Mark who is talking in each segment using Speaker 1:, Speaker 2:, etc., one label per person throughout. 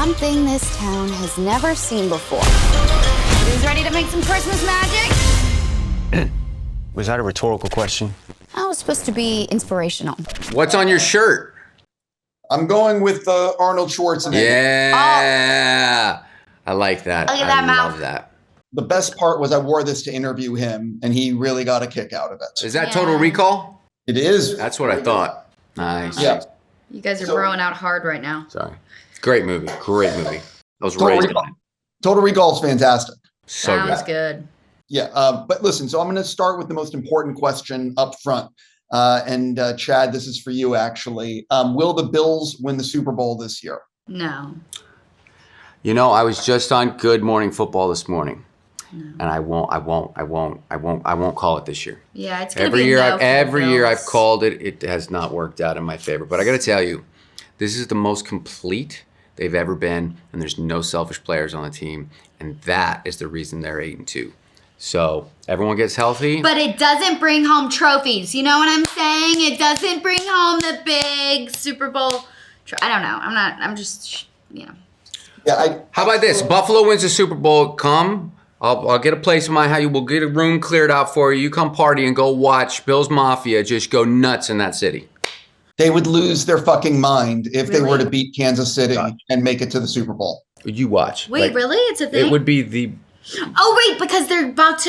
Speaker 1: one thing this town has never seen before. Who's ready to make some Christmas magic?
Speaker 2: Was that a rhetorical question?
Speaker 1: That was supposed to be inspirational.
Speaker 3: What's on your shirt?
Speaker 4: I'm going with Arnold Schwarzenegger.
Speaker 3: Yeah. I like that.
Speaker 1: Look at that
Speaker 3: I
Speaker 1: mouth.
Speaker 3: love that.
Speaker 4: The best part was I wore this to interview him, and he really got a kick out of it.
Speaker 3: Is that Total Recall?
Speaker 4: It is.
Speaker 3: That's what I thought. Nice.
Speaker 4: Yeah.
Speaker 5: You guys are broing out hard right now.
Speaker 3: Sorry. Great movie. Great movie. I was
Speaker 4: Total
Speaker 3: raised
Speaker 4: Recall.
Speaker 3: on it.
Speaker 4: Total Recall is fantastic.
Speaker 3: So
Speaker 5: That was
Speaker 3: good.
Speaker 5: good.
Speaker 4: Yeah, but listen, so I'm going to start with the most important question up front. And Chad, this is for you, actually. Will the Bills win the Super Bowl this year?
Speaker 5: No.
Speaker 3: You know, I was just on Good Morning Football this morning. And I won't call it this year.
Speaker 5: Yeah, it's gonna
Speaker 3: Every
Speaker 5: be
Speaker 3: year,
Speaker 5: no for the
Speaker 3: every year I've
Speaker 5: Bills.
Speaker 3: called it. It has not worked out in my favor. But I got to tell you, this is the most complete they've ever been, and there's no selfish players on the team, and that is the reason they're 8-2. So everyone gets healthy.
Speaker 5: But it doesn't bring home trophies. You know what I'm saying? It doesn't bring home the big Super Bowl. I don't know. I'm just, you know.
Speaker 4: Yeah.
Speaker 3: How about this? Buffalo wins the Super Bowl. Come. I'll get a place in my house. We'll get a room cleared out for you. You come party and go watch Bills Mafia just go nuts in that city.
Speaker 4: They would lose their fucking mind if they were
Speaker 5: Really?
Speaker 4: to beat Kansas City and make it to the Super Bowl.
Speaker 3: You watch.
Speaker 5: Wait, really? It's a thing?
Speaker 3: It would be the.
Speaker 5: Oh wait, because they're about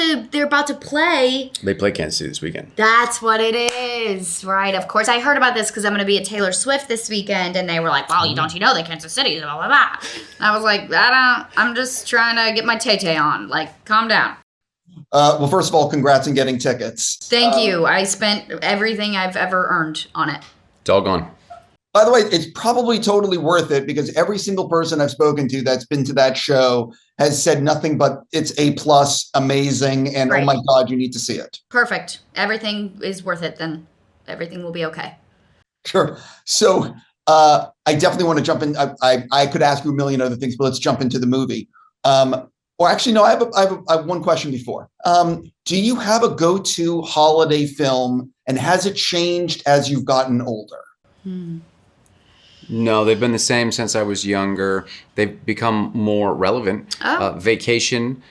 Speaker 5: to play.
Speaker 3: They play Kansas City this weekend.
Speaker 5: That's what it is, right? Of course, I heard about this because I'm going to be at Taylor Swift this weekend, and they were like, "Well, don't you know that Kansas City is blah blah blah." And I was like, I'm just trying to get my tay on. Like, calm down.
Speaker 4: Well, first of all, congrats on getting tickets.
Speaker 5: Thank you. I spent everything I've ever earned on it.
Speaker 3: Doggone.
Speaker 4: By the way, it's probably totally worth it because every single person I've spoken to that's been to that show has said nothing but it's A+, amazing, and
Speaker 5: Right.
Speaker 4: oh my God, you need to see it.
Speaker 5: Perfect. Everything is worth it. Then everything will be okay.
Speaker 4: Sure. So I definitely want to jump in. I could ask you a million other things, but let's jump into the movie. Or actually, no, I have one question before. Do you have a go-to holiday film, and has it changed as you've gotten older?
Speaker 3: No, they've been the same since I was younger. They've become more relevant.
Speaker 5: Oh.
Speaker 3: Vacation,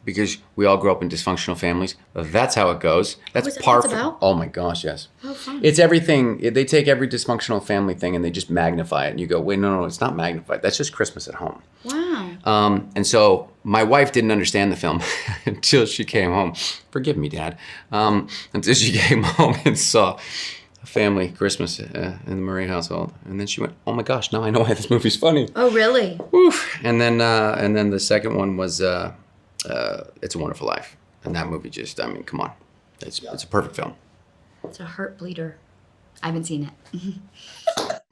Speaker 3: because we all grew up in dysfunctional families. That's how it goes. That's
Speaker 5: is that
Speaker 3: par
Speaker 5: what it's
Speaker 3: for-
Speaker 5: about?
Speaker 3: Oh my gosh, yes.
Speaker 5: Oh, fun.
Speaker 3: It's everything. They take every dysfunctional family thing and they just magnify it. And you go, wait, no, it's not magnified. That's just Christmas at home.
Speaker 5: Wow.
Speaker 3: And so my wife didn't understand the film until she came home. Forgive me, Dad. Until she came home and saw a family Christmas in the Murray household, and then she went, "Oh my gosh, now I know why this movie's funny."
Speaker 5: Oh, really?
Speaker 3: Oof. And then the second one was It's a Wonderful Life, and that movie just, I mean, come on, it's a perfect film.
Speaker 5: It's a heart bleeder. I haven't seen it.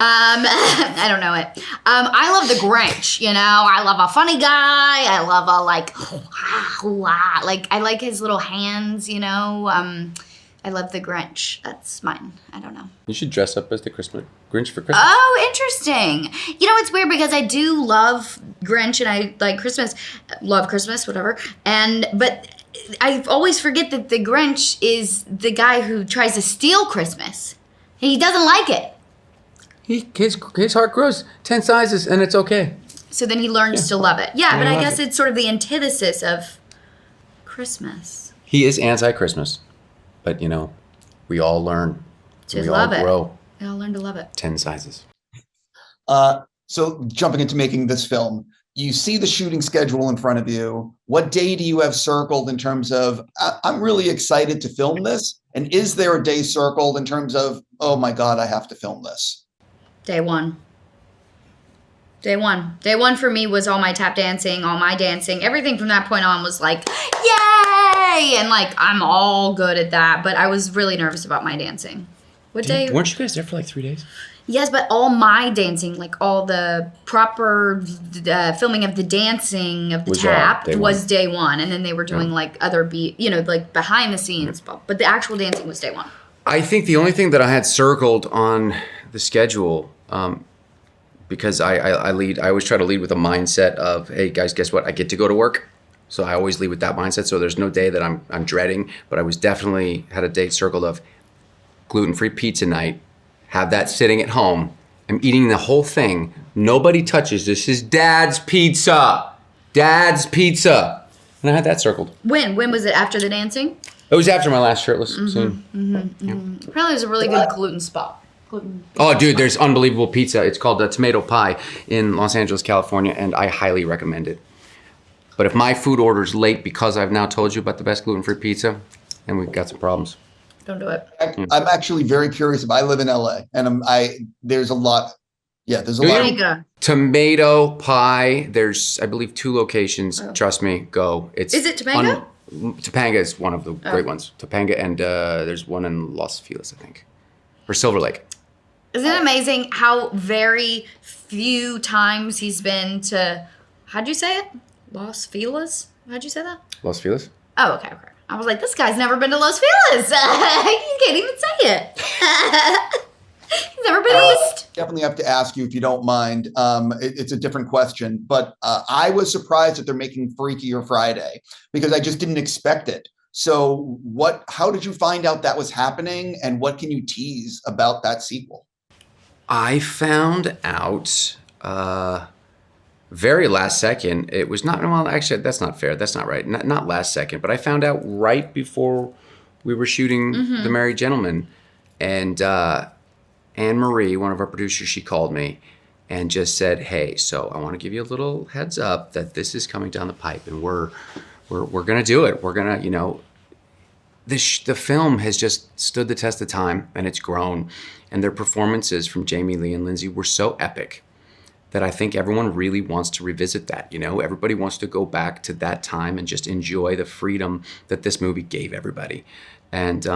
Speaker 5: I don't know it. I love the Grinch, you know. I love a funny guy. I love a like I like his little hands, you know. I love the Grinch. That's mine. I don't know.
Speaker 3: You should dress up as the Grinch for Christmas.
Speaker 5: Oh, interesting. You know, it's weird because I do love Grinch and I like Christmas. Love Christmas, whatever. But I always forget that the Grinch is the guy who tries to steal Christmas. He doesn't like it.
Speaker 3: His heart grows 10 sizes, and it's okay.
Speaker 5: So then he learns to love it. Yeah, but I
Speaker 3: love
Speaker 5: guess
Speaker 3: it.
Speaker 5: it's sort of the antithesis of Christmas.
Speaker 3: He is anti-Christmas, but you know, we all learn.
Speaker 5: To
Speaker 3: we
Speaker 5: love
Speaker 3: all
Speaker 5: it.
Speaker 3: grow
Speaker 5: We all learn to love it.
Speaker 3: 10 sizes.
Speaker 4: So jumping into making this film, you see the shooting schedule in front of you. What day do you have circled in terms of, I'm really excited to film this? And is there a day circled in terms of, oh my God, I have to film this?
Speaker 5: Day one. Day one. Day one for me was all my tap dancing, all my dancing. Everything from that point on was like, yay! And like, I'm all good at that. But I was really nervous about my dancing. What day?
Speaker 3: Weren't you guys there for like 3 days?
Speaker 5: Yes, but all my dancing, like all the proper filming of the dancing of the
Speaker 3: Was all
Speaker 5: tap
Speaker 3: day
Speaker 5: was
Speaker 3: one.
Speaker 5: day one. And then they were doing like other like behind the scenes. But the actual dancing was day one.
Speaker 3: I think the only thing that I had circled on the schedule, because I always try to lead with a mindset of, hey guys, guess what? I get to go to work. So I always lead with that mindset. So there's no day that I'm dreading, but I was definitely had a date circled of gluten-free pizza night. Have that sitting at home. I'm eating the whole thing Nobody touches. This is Dad's pizza. Dad's pizza. And I had that circled.
Speaker 5: When was it? After the dancing?
Speaker 3: It was after my last shirtless scene.
Speaker 5: Apparently there's a really good gluten spot.
Speaker 3: Oh, dude, there's unbelievable pizza. It's called Tomato Pie in Los Angeles, California, and I highly recommend it. But if my food order's late because I've now told you about the best gluten-free pizza, then we've got some problems.
Speaker 5: Don't do it.
Speaker 4: I'm actually very curious. If I live in LA, and there's a lot. Yeah, there's a lot.
Speaker 3: Tomato Pie. There's, I believe, 2 locations. Trust me, go. Is
Speaker 5: it Topanga?
Speaker 3: Topanga is one of the great ones. Topanga, and there's one in Los Feliz, I think, or Silver Lake.
Speaker 5: Isn't it amazing how very few times he's been to, how'd you say it? Los Feliz? How'd you say that?
Speaker 3: Los Feliz?
Speaker 5: Oh, okay. I was like, this guy's never been to Los Feliz. You can't even say it. He's never been east.
Speaker 4: Definitely have to ask you if you don't mind. It's a different question, but I was surprised that they're making Freakier Friday because I just didn't expect it. So how did you find out that was happening, and what can you tease about that sequel?
Speaker 3: I found out very last second. It was not, well, actually, that's not fair. That's not right. Not last second, but I found out right before we were shooting The Married Gentleman. And Anne Marie, one of our producers, she called me and just said, hey, so I want to give you a little heads up that this is coming down the pipe, and we're going to do it. We're going to, the film has just stood the test of time, and it's grown. And their performances from Jamie Lee and Lindsay were so epic that I think everyone really wants to revisit that. Everybody wants to go back to that time and just enjoy the freedom that this movie gave everybody. And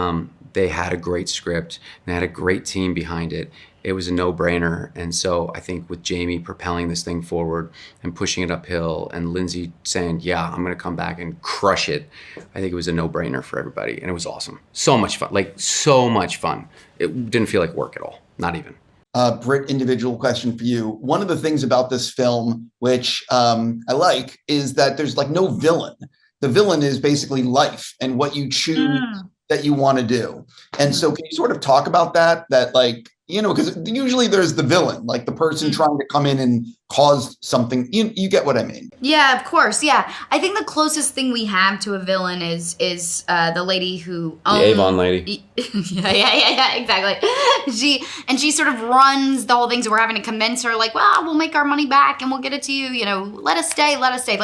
Speaker 3: they had a great script, and they had a great team behind it. It was a no-brainer. And so I think with Jamie propelling this thing forward and pushing it uphill, and Lindsay saying, yeah, I'm going to come back and crush it, I think it was a no-brainer for everybody. And it was awesome. So much fun. So much fun. It didn't feel like work at all. Not even.
Speaker 4: Britt, individual question for you. One of the things about this film, which I like, is that there's no villain. The villain is basically life and what you choose that you want to do. And so can you sort of talk about that because usually there's the villain, like the person trying to come in and cause something. You get what I mean? Yeah,
Speaker 5: of course. Yeah. I think the closest thing we have to a villain is the lady who owns...
Speaker 3: The Avon lady.
Speaker 5: Yeah, exactly. She sort of runs the whole thing, so we're having to convince her, we'll make our money back and we'll get it to you, let us stay.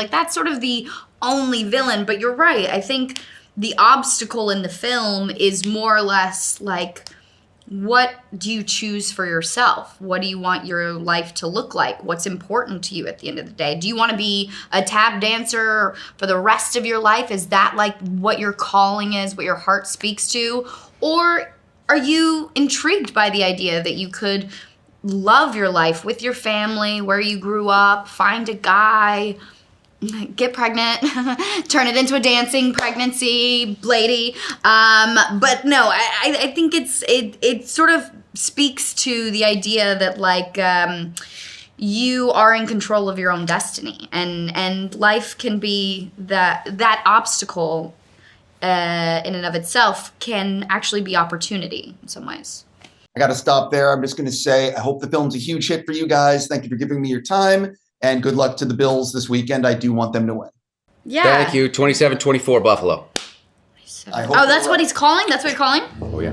Speaker 5: That's sort of the only villain. But you're right. I think the obstacle in the film is more or less what do you choose for yourself? What do you want your life to look like? What's important to you at the end of the day? Do you want to be a tap dancer for the rest of your life? Is that what your calling is, what your heart speaks to? Or are you intrigued by the idea that you could love your life with your family, where you grew up, find a guy, get pregnant, turn it into a dancing pregnancy lady. But no, I think it sort of speaks to the idea that you are in control of your own destiny, and life can be that obstacle in and of itself can actually be opportunity in some ways.
Speaker 4: I got to stop there. I'm just going to say, I hope the film's a huge hit for you guys. Thank you for giving me your time. And good luck to the Bills this weekend. I do want them to win.
Speaker 5: Yeah.
Speaker 3: Thank you. 27-24 Buffalo.
Speaker 5: That's what he's calling? That's what you're calling?
Speaker 3: Oh, yeah.